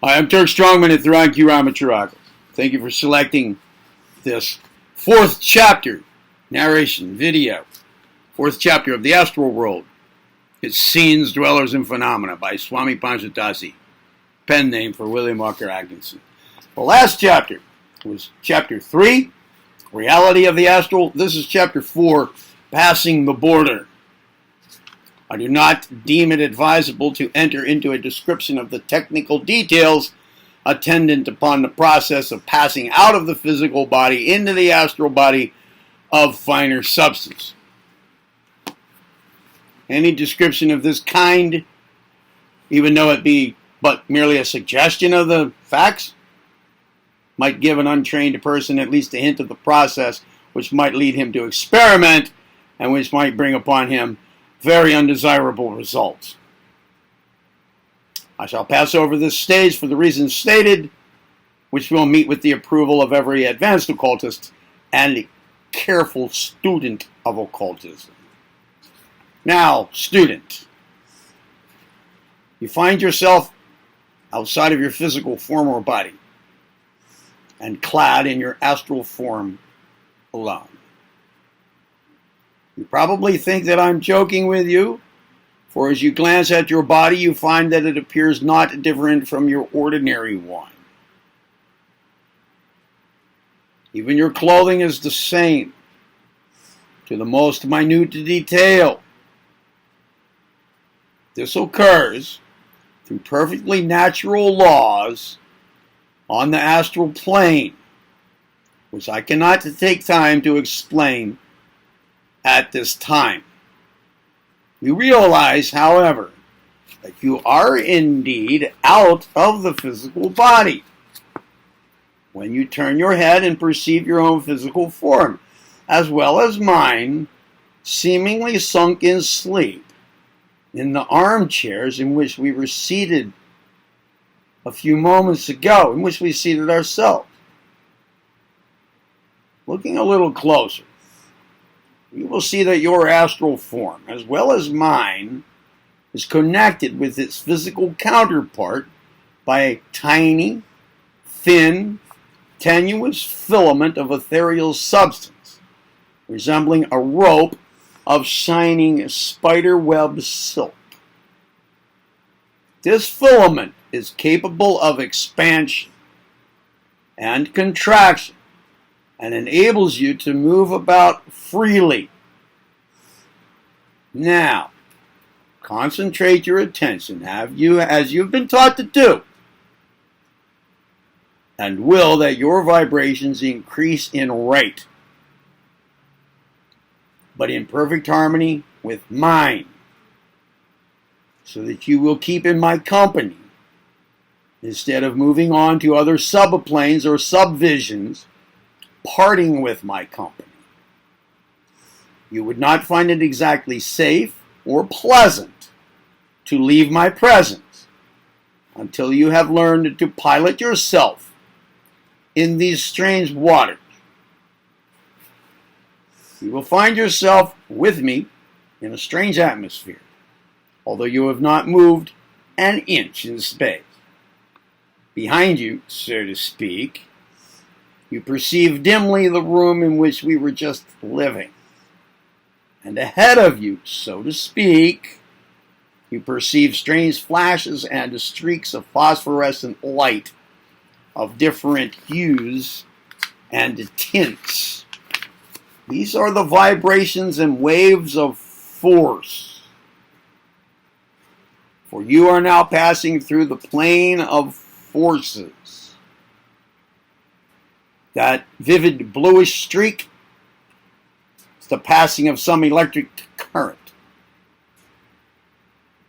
Hi, I'm Turk Strongman at Theron Ramacharaka. Thank you for selecting this fourth chapter, narration, video, fourth chapter of the Astral World. It's Scenes, Dwellers, and Phenomena by Swami Panchadasi, pen name for William Walker Atkinson. The last chapter was chapter 3, Reality of the Astral. This is chapter 4, Passing the Border. I do not deem it advisable to enter into a description of the technical details attendant upon the process of passing out of the physical body into the astral body of finer substance. Any description of this kind, even though it be but merely a suggestion of the facts, might give an untrained person at least a hint of the process, which might lead him to experiment and which might bring upon him very undesirable results. I shall pass over this stage for the reasons stated, which will meet with the approval of every advanced occultist and careful student of occultism. Now, student, you find yourself outside of your physical form or body and clad in your astral form alone. You probably think that I'm joking with you, for as you glance at your body, you find that it appears not different from your ordinary one. Even your clothing is the same, to the most minute detail. This occurs through perfectly natural laws on the astral plane, which I cannot take time to explain at this time. You realize, however, that you are indeed out of the physical body when you turn your head and perceive your own physical form, as well as mine, seemingly sunk in sleep in the armchairs in which we were seated a few moments ago, in which we seated ourselves. Looking a little closer, you will see that your astral form, as well as mine, is connected with its physical counterpart by a tiny, thin, tenuous filament of ethereal substance, resembling a rope of shining spiderweb silk. This filament is capable of expansion and contraction, and enables you to move about freely. Now, concentrate your attention, as you've been taught to do, and will that your vibrations increase in rate, but in perfect harmony with mine, so that you will keep in my company, instead of moving on to other subplanes or subvisions, parting with my company. You would not find it exactly safe or pleasant to leave my presence until you have learned to pilot yourself in these strange waters. You will find yourself with me in a strange atmosphere, although you have not moved an inch in space. Behind you, so to speak, you perceive dimly the room in which we were just living. And ahead of you, so to speak, you perceive strange flashes and streaks of phosphorescent light of different hues and tints. These are the vibrations and waves of force. For you are now passing through the plane of forces. That vivid bluish streak is the passing of some electric current.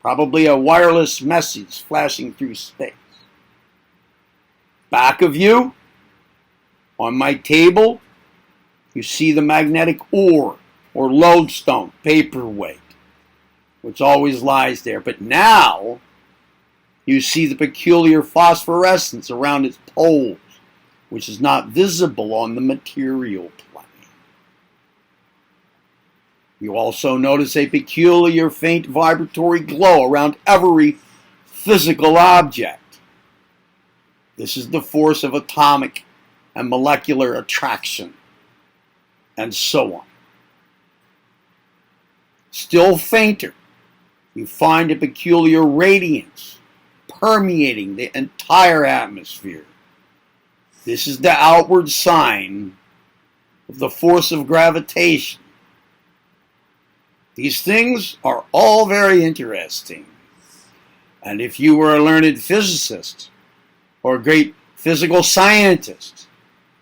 Probably a wireless message flashing through space. Back of you, on my table, you see the magnetic ore or lodestone paperweight, which always lies there. But now, you see the peculiar phosphorescence around its poles, which is not visible on the material plane. You also notice a peculiar faint vibratory glow around every physical object. This is the force of atomic and molecular attraction, and so on. Still fainter, you find a peculiar radiance permeating the entire atmosphere. This is the outward sign of the force of gravitation. These things are all very interesting. And if you were a learned physicist or a great physical scientist,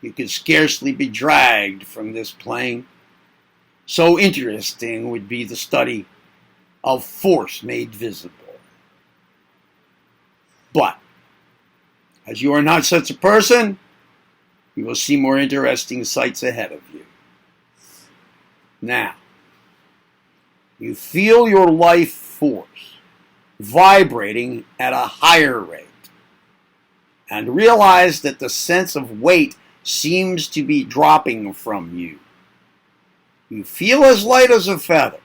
you could scarcely be dragged from this plane. So interesting would be the study of force made visible. But, as you are not such a person, you will see more interesting sights ahead of you. Now, you feel your life force vibrating at a higher rate, and realize that the sense of weight seems to be dropping from you. You feel as light as a feather,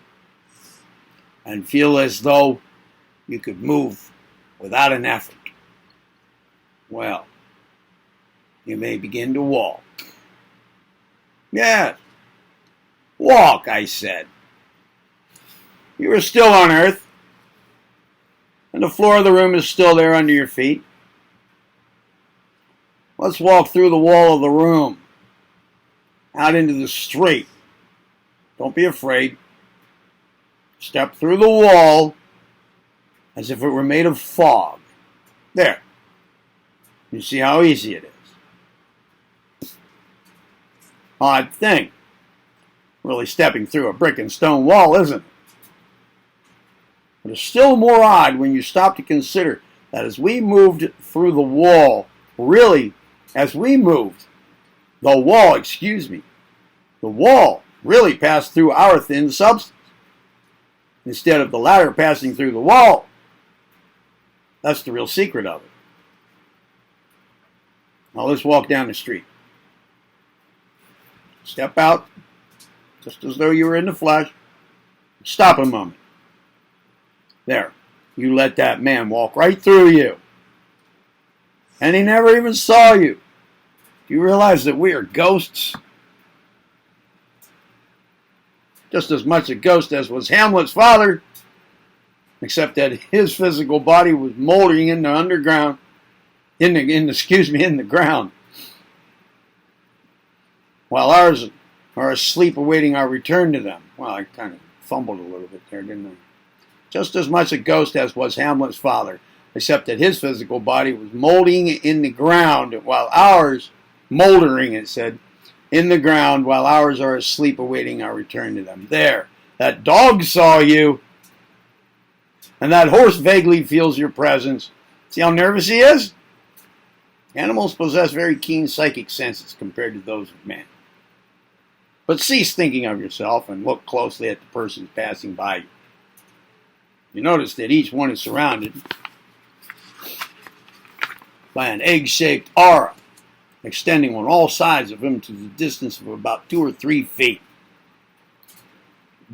and feel as though you could move without an effort. Well, you may begin to walk. Yes, walk, I said. You are still on Earth, and the floor of the room is still there under your feet. Let's walk through the wall of the room, out into the street. Don't be afraid. Step through the wall as if it were made of fog. There. You see how easy it is. Odd thing. Really stepping through a brick and stone wall, isn't it? But it's still more odd when you stop to consider that as we moved through the wall, really, as we moved, the wall really passed through our thin substance, instead of the latter passing through the wall. That's the real secret of it. Now let's walk down the street. Step out, just as though you were in the flesh. Stop a moment. There, you let that man walk right through you. And he never even saw you. Do you realize that we are ghosts? Just as much a ghost as was Hamlet's father, except that his physical body was moldering in the underground, in the ground, while ours are asleep awaiting our return to them. Well, I kind of fumbled a little bit there, didn't I? Just as much a ghost as was Hamlet's father, except that his physical body was molding in the ground, while ours, moldering, it said, in the ground, while ours are asleep awaiting our return to them. There, that dog saw you, and that horse vaguely feels your presence. See how nervous he is? Animals possess very keen psychic senses compared to those of man. But cease thinking of yourself and look closely at the persons passing by you. You notice that each one is surrounded by an egg-shaped aura, extending on all sides of him to the distance of about 2 or 3 feet.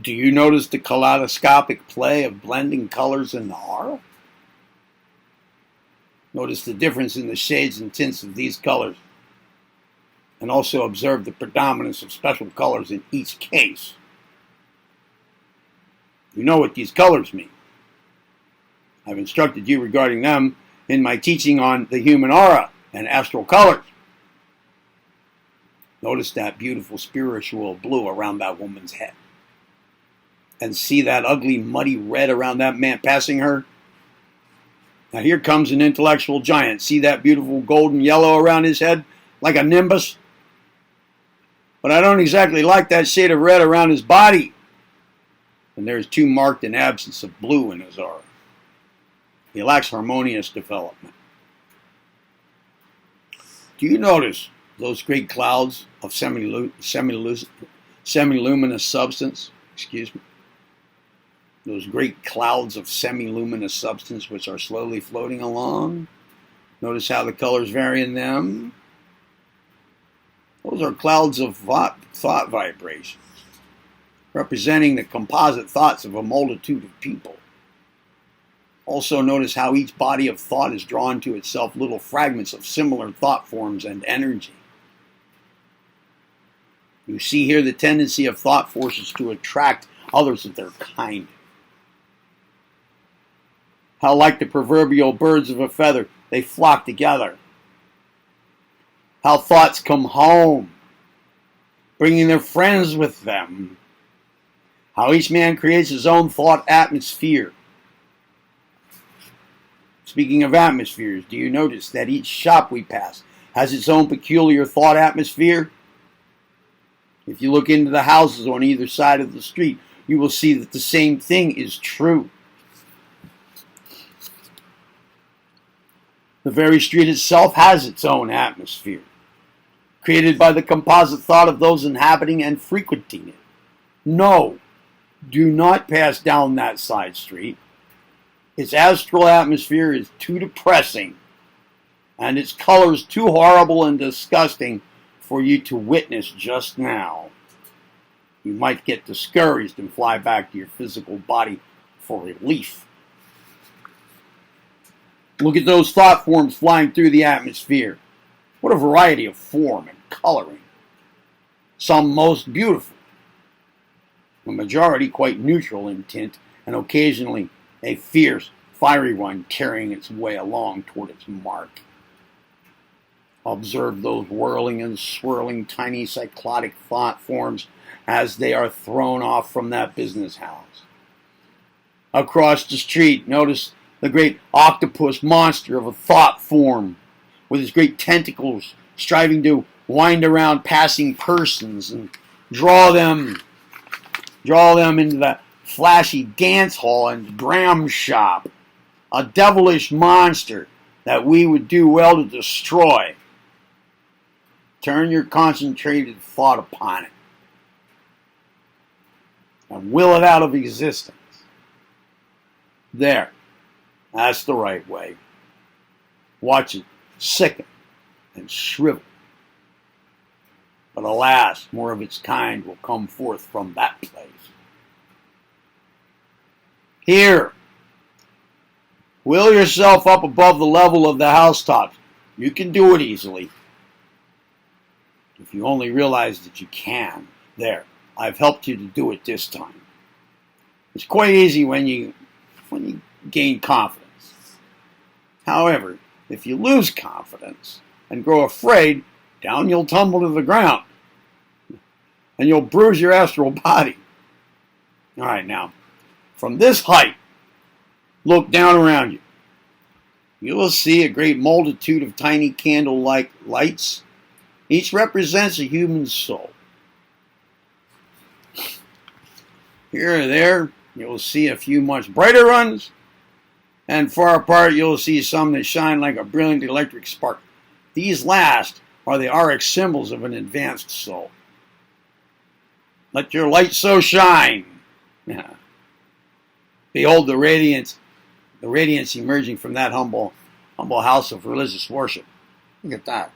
Do you notice the kaleidoscopic play of blending colors in the aura? Notice the difference in the shades and tints of these colors, and also observe the predominance of special colors in each case. You know what these colors mean. I've instructed you regarding them in my teaching on the human aura and astral colors. Notice that beautiful spiritual blue around that woman's head. And see that ugly, muddy red around that man passing her? Now here comes an intellectual giant. See that beautiful golden yellow around his head, like a nimbus? But I don't exactly like that shade of red around his body. And there's too marked an absence of blue in his aura. He lacks harmonious development. Do you notice those great clouds of semiluminous substance? Those great clouds of semiluminous substance which are slowly floating along. Notice how the colors vary in them. Those are clouds of thought vibrations, representing the composite thoughts of a multitude of people. Also notice how each body of thought is drawn to itself little fragments of similar thought forms and energy. You see here the tendency of thought forces to attract others of their kind. How like the proverbial birds of a feather, they flock together. How thoughts come home, bringing their friends with them. How each man creates his own thought atmosphere. Speaking of atmospheres, do you notice that each shop we pass has its own peculiar thought atmosphere? If you look into the houses on either side of the street, you will see that the same thing is true. The very street itself has its own atmosphere, created by the composite thought of those inhabiting and frequenting it. No, do not pass down that side street. Its astral atmosphere is too depressing, and its colors too horrible and disgusting for you to witness just now. You might get discouraged and fly back to your physical body for relief. Look at those thought forms flying through the atmosphere. What a variety of form and coloring. Some most beautiful, the majority quite neutral in tint, and occasionally a fierce, fiery one carrying its way along toward its mark. Observe those whirling and swirling tiny cyclotic thought forms as they are thrown off from that business house. Across the street, notice the great octopus monster of a thought form, with his great tentacles striving to wind around passing persons and draw them into the flashy dance hall and dram shop. A devilish monster that we would do well to destroy. Turn your concentrated thought upon it and will it out of existence. There. That's the right way. Watch it sicken and shrivel. But alas, more of its kind will come forth from that place. Here, wheel yourself up above the level of the housetops. You can do it easily. If you only realize that you can. There, I've helped you to do it this time. It's quite easy when you gain confidence. However, if you lose confidence and grow afraid, down you'll tumble to the ground. And you'll bruise your astral body. All right, now, from this height, look down around you. You will see a great multitude of tiny candle-like lights. Each represents a human soul. Here or there, you'll see a few much brighter ones. And far apart, you'll see some that shine like a brilliant electric spark. These last are the auric symbols of an advanced soul. Let your light so shine. Behold the radiance emerging from that humble house of religious worship. Look at that.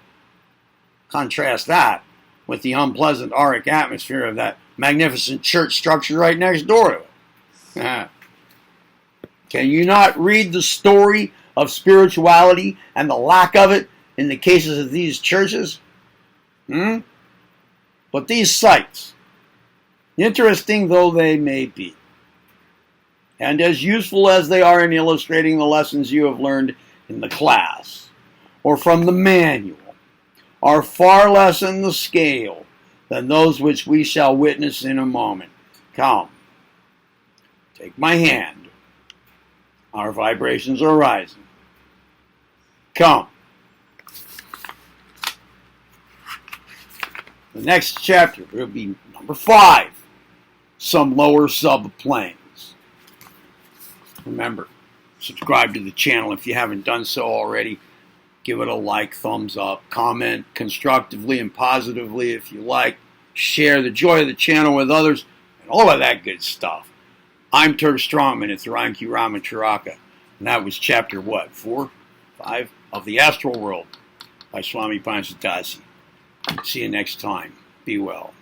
Contrast that with the unpleasant auric atmosphere of that magnificent church structure right next door to it. Can you not read the story of spirituality and the lack of it in the cases of these churches? But these sites, interesting though they may be, and as useful as they are in illustrating the lessons you have learned in the class or from the manual, are far less in the scale than those which we shall witness in a moment. Come, take my hand. Our vibrations are rising. Come. The next chapter will be number 5, some lower subplanes. Remember, subscribe to the channel if you haven't done so already. Give it a like, thumbs up, comment constructively and positively if you like. Share the joy of the channel with others, and all of that good stuff. I'm Strongman at Theron Ramacharaka, and that was chapter 4, 5 of the Astral World by Swami Panchadasi. See you next time. Be well.